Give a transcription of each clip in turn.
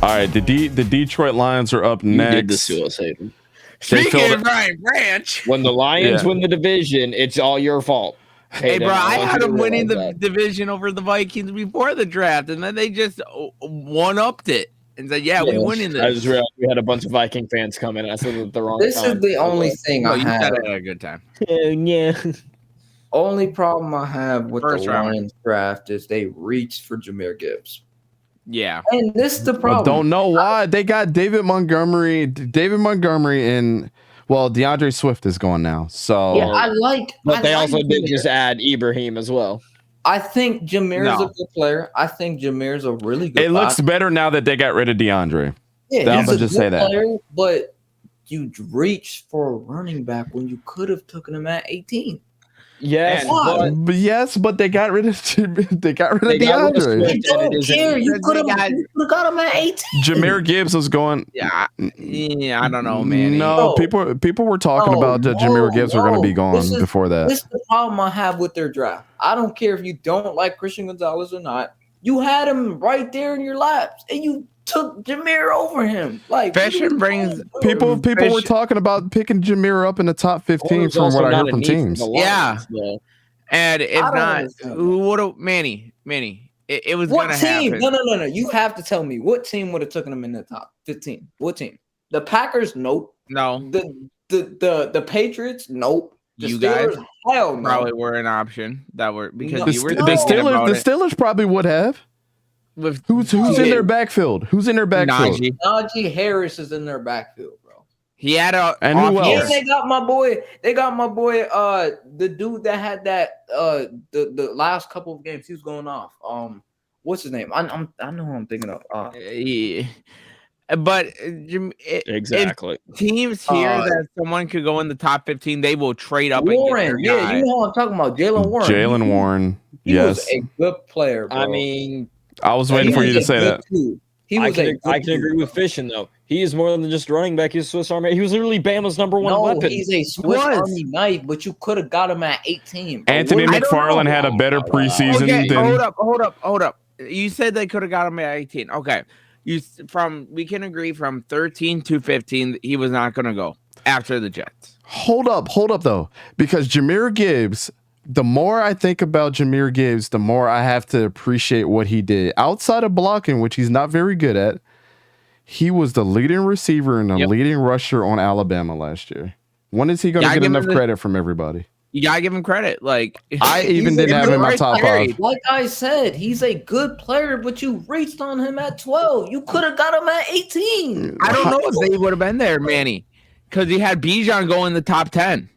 All right, the Detroit Lions are up next. You did this to us, Hayden. Speaking of Brian Branch, when the Lions win the division, it's all your fault. Hey, bro, I had them winning the division over the Vikings before the draft, and then they just one-upped it and said, "Yeah, we winning this." I just realized we had a bunch of Viking fans come in. I said that the wrong This time. is the only thing I You have. said I had a good time. Yeah. Only problem I have with First the round. Lions draft is they reached for Jahmyr Gibbs. Yeah, And this is the I problem. don't know why they got David Montgomery, and DeAndre Swift is going now. So Yeah, But they also did Jahmyr. just add Ibrahim as well. I think Jameer's No. a good player. I think Jameer's a really good it looks player. better now that they got rid of DeAndre. Yeah, I'll just say that. player, but you reached for a running back when you could have taken him at 18. Yes, but Yes, but they got rid of DeAndre. They got rid of Swift. I don't care. You could have got him at 18. Jahmyr Gibbs was going. yeah, I don't know, man. No, people were talking about that Jahmyr Gibbs were going to be gone before that. This is the problem I have with their draft. I don't care if you don't like Christian Gonzalez or not. You had him right there in your laps, and you took Jahmyr over him. Like Fashion brings People were talking about picking Jahmyr up in the top 15 from what I heard from teams. Yeah. And if I don't not, understand. who would have Manny? It was What gonna team? happen. No. You have to tell me what team would have taken him in the top 15. What team? The Packers? Nope. No, The Patriots? Nope. The You Steelers? guys Hell no. probably were an option that were because No. you were The thinking about it Steelers probably would have. with Who's in their backfield? Who's in their backfield? Najee. Najee Harris is in their backfield, bro. He had a And who off else? year. And they got my boy. The dude that had that. The last couple of games he was going off. What's his name? I know who I'm thinking of. Yeah. But Exactly. if teams here that someone could go in the top 15, they will trade up. Warren. And get their Yeah, guy. you know what I'm talking about. Jalen Warren. Jalen Warren. He Yes. was a good player, bro. I mean, I was waiting for you to say that. He I was can agree with Fishing though. He is more than just running back. He's a Swiss Army. He was literally Bama's number one No, weapon. he's a Swiss Army knife, but you could have got him at 18. Bro. Anthony What- McFarland had a better preseason Okay, than. hold up. You said they could have got him at 18. Okay. We can agree from 13 to 15, he was not going to go after the Jets. Hold up though, because Jahmyr Gibbs. The more I think about Jahmyr Gibbs, the more I have to appreciate what he did outside of blocking, which he's not very good at. He was the leading receiver and the leading rusher on Alabama last year. When is he going to get enough credit from everybody? You gotta give him credit. Like I even didn't have him in my top 5. Like I said, he's a good player, but you reached on him at 12. You could have got him at 18. I don't know if they would have been there, Manny, because he had Bijan go in the top 10.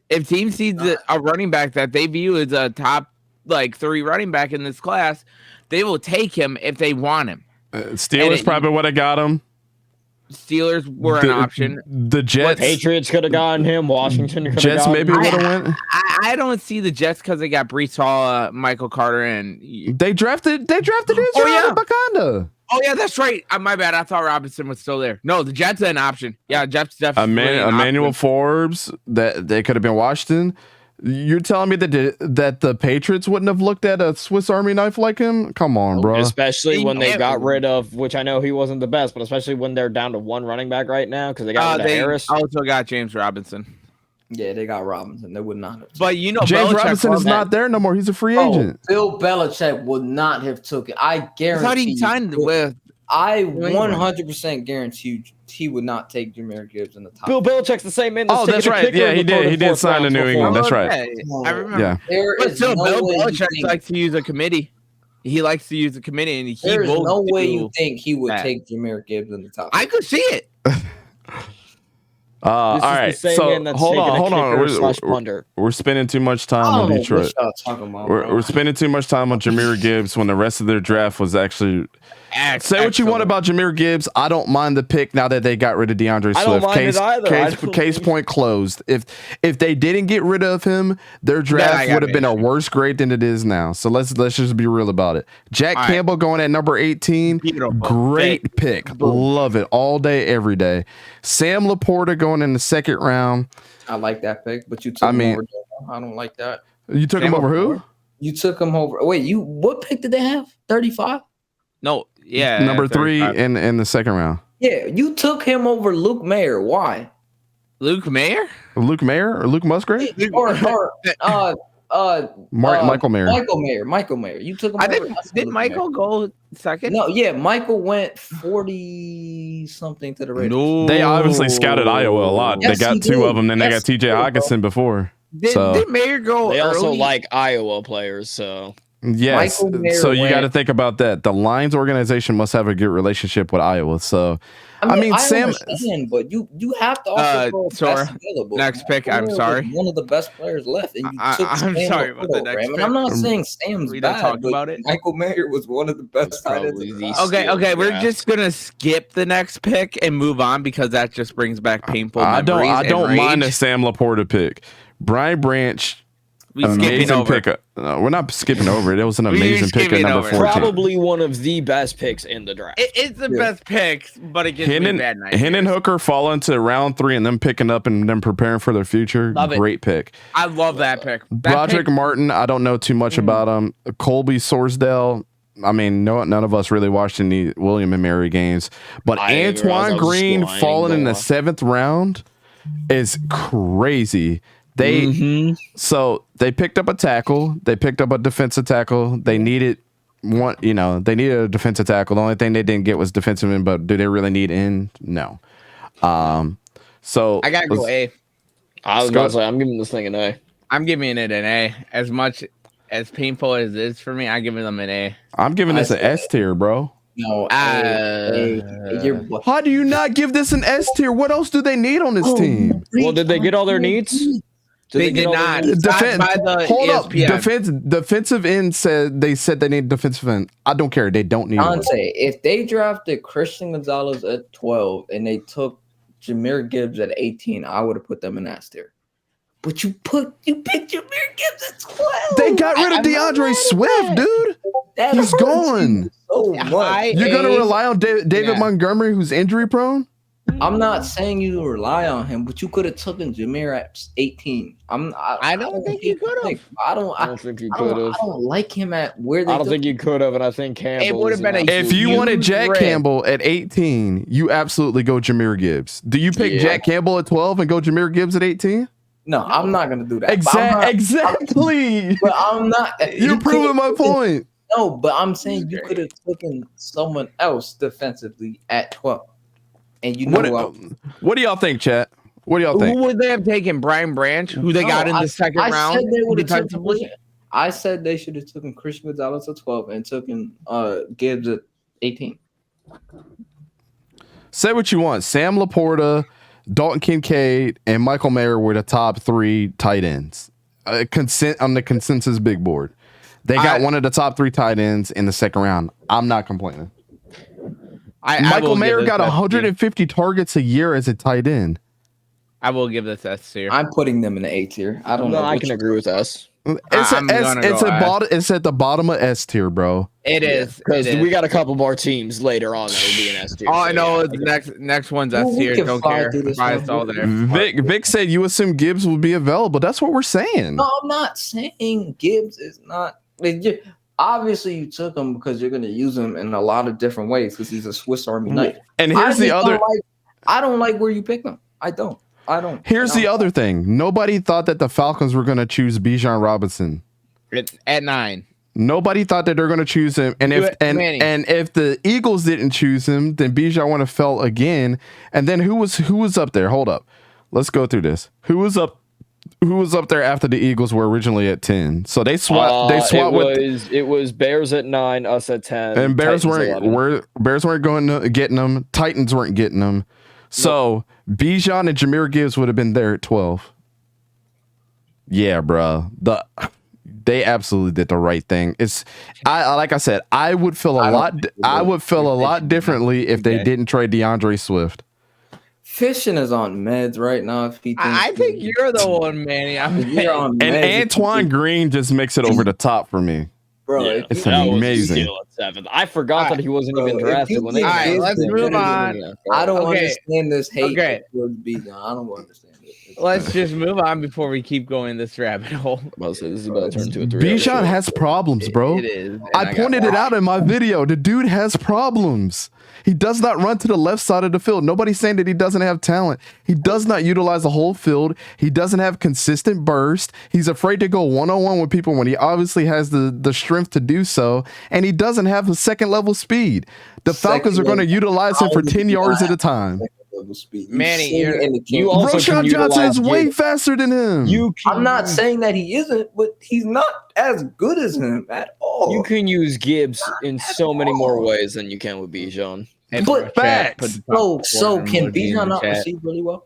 If team sees a running back that they view as a top 3 running back in this class, they will take him if they want him. Steelers probably would have got him. Steelers were an option. The Jets, Patriots could have gotten him. Washington could have Jets gotten maybe him. would have went. I don't see the Jets because they got Brees Hall, Michael Carter, and They drafted Israel Bakanda. oh yeah, that's right. My bad. I thought Robinson was still there. No, the Jets had an option. Yeah, Jets definitely. Emmanuel Forbes, that they could have been Washington. You're telling me that the Patriots wouldn't have looked at a Swiss Army knife like him? Come on, bro. Especially when they got rid of, which I know he wasn't the best, but especially when they're down to one running back right now because they got rid of Harris. Also got James Robinson. Yeah, they got Robinson. They would not have. But James Belichick Robinson is not there no more. He's a free agent. Bill Belichick would not have took it. I guarantee. That's how he signed with. I 100% guarantee he would not take Jahmyr Gibbs in the top. Bill Belichick's the same man. That's right. Yeah, he did. He did sign to New England. That's right. I remember. Yeah. But still, Bill Belichick likes to use a committee. He likes to use a committee, and There's will no way do you think he would that. take Jahmyr Gibbs in the top. I could see it. All right. So hold on. We're spending too much time on Detroit. We're spending too much time on Jahmyr Gibbs when the rest of their draft was actually. Say what you want about Jahmyr Gibbs. I don't mind the pick now that they got rid of DeAndre Swift. I don't mind it either. Case point closed. If they didn't get rid of him, their draft would have been a worse grade than it is now. So let's just be real about it. Jack Campbell going at number 18. Great pick. Love it all day, every day. Sam Laporta going in the second round. I like that pick, but you took him over. I don't like that. You took him over who? You took him over. Wait, what pick did they have? 35? No, yeah. Number 3 35. in the second round. Yeah, you took him over Luke Mayer. Why? Luke Mayer? Luke Mayer or Luke Musgrave? Or Michael Mayer. Michael Mayer. You took him I over. think did Michael go second? No, yeah, Michael went 40 something to the Raiders. No. They obviously scouted Iowa a lot. Yes, they got he 2 did. of them. Then Yes, they he got TJ did, Hawkinson before. Did Mayer go They also early? like Iowa players, so Yes. Michael Mayer So you got to went- think about that. The Lions organization must have a good relationship with Iowa. So I mean, Sam. understand, but you have to also go Sora, best available. next pick, I'm Mayer was sorry. one of the best players left, and you took I'm Sam sorry about the Laporta, next Ram, and pick. I'm not saying Sam's We don't bad, talk but about it. Michael Mayer was one of the best tight ends. probably in the the Okay, steal okay, we're draft. just gonna skip the next pick and move on because that just brings back painful I memories. don't and mind the rage. Sam Laporta pick. Brian Branch, We skipping amazing over. pickup. No, we're not skipping over it. It was an We're amazing pick at skipping number over it. 14. probably one of the best picks in the draft. It's the Yeah. best picks, but it gives me a Hendon, bad night. Hendon Hooker fall into round 3 and them picking up and them preparing for their future. Love it. Great pick. I love that pick. That Broderick pick- Martin, I don't know too much about him. Colby Sorsdale, I mean, none of us really watched any William and Mary games, but I didn't realize I Antoine was Green flying, falling in the go on. 7th round is crazy. They so they picked up a tackle, they picked up a defensive tackle. They needed one, they needed a defensive tackle. The only thing they didn't get was defensive end, but do they really need end? No. So I gotta go A. I was Scott- about to say, I'm giving this thing an A. I'm giving it an A. As much as painful as it is for me, I'm giving them an A. I'm giving this an S tier, bro. No, you're How do you not give this an S tier? What else do they need on this team? Well, did they get all their needs? They get did all their not. needs? Not by the Hold up. ESPN. Defensive end said they need defensive end. I don't care. They don't need one. Dante, if they drafted Christian Gonzalez at 12 and they took Jahmyr Gibbs at 18, I would have put them in that tier. But you picked Jahmyr Gibbs at 12. They got rid of I'm not DeAndre mad at Swift, that. dude. That He's hurts gone. you so much. You're gonna rely on David Yeah. Montgomery, who's injury prone. I'm not saying you rely on him, but you could have taken Jahmyr at 18. I don't think you could have. I don't. I I, don't think you I could don't, have. I don't like him at where they. I don't took think you could have, and I think Campbell would've is been an a- absolute- If you Huge wanted Jack rip. Campbell at 18, you absolutely go Jahmyr Gibbs. Do you pick Yeah. Jack Campbell at 12 and go Jahmyr Gibbs at 18? No, I'm not gonna do that. But I'm not- Exactly. But I'm not. You're you proving my could've- point. No, but I'm saying you could have taken someone else defensively at 12, and you know What do y'all think, chat? What do y'all Who think? would they have taken? Brian Branch, who they got in the second round Said they would've taken defensively? Christian- I said they should have taken Christian Gonzalez at 12 and taken Gibbs at 18. Say what you want. Sam Laporta, Dalton Kincaid, and Michael Mayer were the top 3 tight ends. Consent on the consensus big board. They got one of the top 3 tight ends in the second round. I'm not complaining. I Michael will give Mayer this got S tier. 150 targets a year as a tight end. I will give this S tier. I'm putting them in the A tier. I don't No, know. I which- can agree with us. It's I'm gonna go S. It's at the bottom of S tier, bro. It is. Because It is. we got a couple more teams later on that will be an S tier. All I so know yeah, is next one's S Well, we tier. can Don't fly care. through this Why one. it's all there. Vic said you assume Gibbs would be available. That's what we're saying. No, I'm not saying Gibbs is not. Obviously, you took him because you're going to use him in a lot of different ways because he's a Swiss Army knife. And I here's just the don't other. I don't like where you picked him. I don't. Here's the other thing. Nobody thought that the Falcons were going to choose Bijan Robinson. It's at 9. Nobody thought that they're going to choose him. And if Manny. and if the Eagles didn't choose him, then Bijan would have fell again. And then who was up there? Hold up. Let's go through this. Who was up there after the Eagles were originally at 10? So they swapped it was Bears at 9, us at 10, and Bears Titans 11. weren't getting them. Titans weren't getting them. So Bijan and Jahmyr Gibbs would have been there at 12. Yeah, bro. They absolutely did the right thing. Like I said, I would feel a lot differently if they didn't trade DeAndre Swift. Fishing is on meds right now. If he thinks I think you're the one, Manny. you're on And meds. Antoine Green just makes it over the top for me. Bro. Yeah, if It's you- that was a amazing. steal at 7th. I forgot that he wasn't even drafted when they. All right, let's move on. I don't understand this hate towards Bijan. I don't understand it. Let's just move on before we keep going this rabbit hole. This is about to turn into a 3. Bijan has problems, bro. It is. I pointed it out in my video. The dude has problems. He does not run to the left side of the field. Nobody's saying that he doesn't have talent. He does not utilize the whole field. He doesn't have consistent burst. He's afraid to go one-on-one with people when he obviously has the strength to do so. And he doesn't have a second level speed. The Falcons are going to utilize him for 10 yards at a time. Manny, you also Roshan Johnson is way faster than him. I'm not saying that he isn't, but he's not as good as him at all. You can use Gibbs in so many more ways than you can with Bijan. But facts. So can Bijan not receive really well?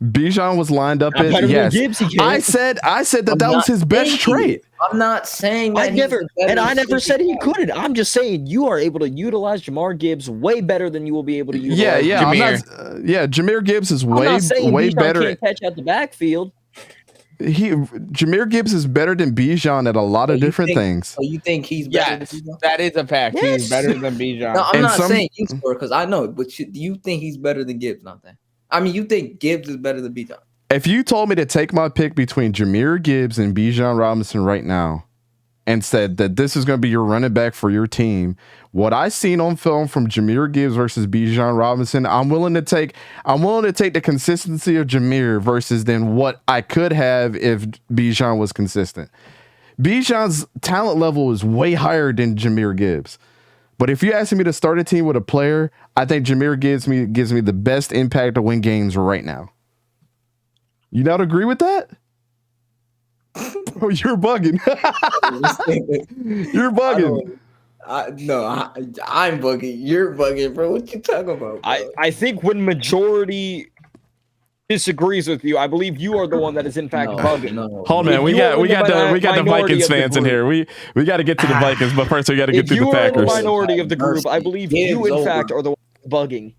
Bijan was lined up at yes. I said that was his best trait. I'm not saying that I never said he couldn't. I'm just saying you are able to utilize Jahmyr Gibbs way better than you will be able to utilize. Jahmyr Gibbs is way better. Can't catch out the backfield. Jahmyr Gibbs is better than Bijan at a lot of different things. So you think he's better than Bijan? That is a fact. Yes. He's better than Bijan. No, I'm not saying you score because I know, but do you think he's better than Gibbs? Not that. I mean, you think Gibbs is better than Bijan? If you told me to take my pick between Jahmyr Gibbs and Bijan Robinson right now and said that this is going to be your running back for your team, what I seen on film from Jahmyr Gibbs versus Bijan Robinson, I'm willing to take the consistency of Jahmyr versus then what I could have if Bijan was consistent. Bijan's talent level is way higher than Jahmyr Gibbs. But if you ask me to start a team with a player, I think Jahmyr gives me the best impact to win games right now. You not agree with that? Oh, you're bugging. You're bugging. I'm bugging. You're bugging, bro. What you talking about, bro? I think when majority disagrees with you, I believe you are the one that is in fact bugging. Hold on, man. We got the Vikings fans in here. We got to get to the Vikings, but first we got to get to the Packers. If you are the minority of the group, I believe you in fact are the one bugging.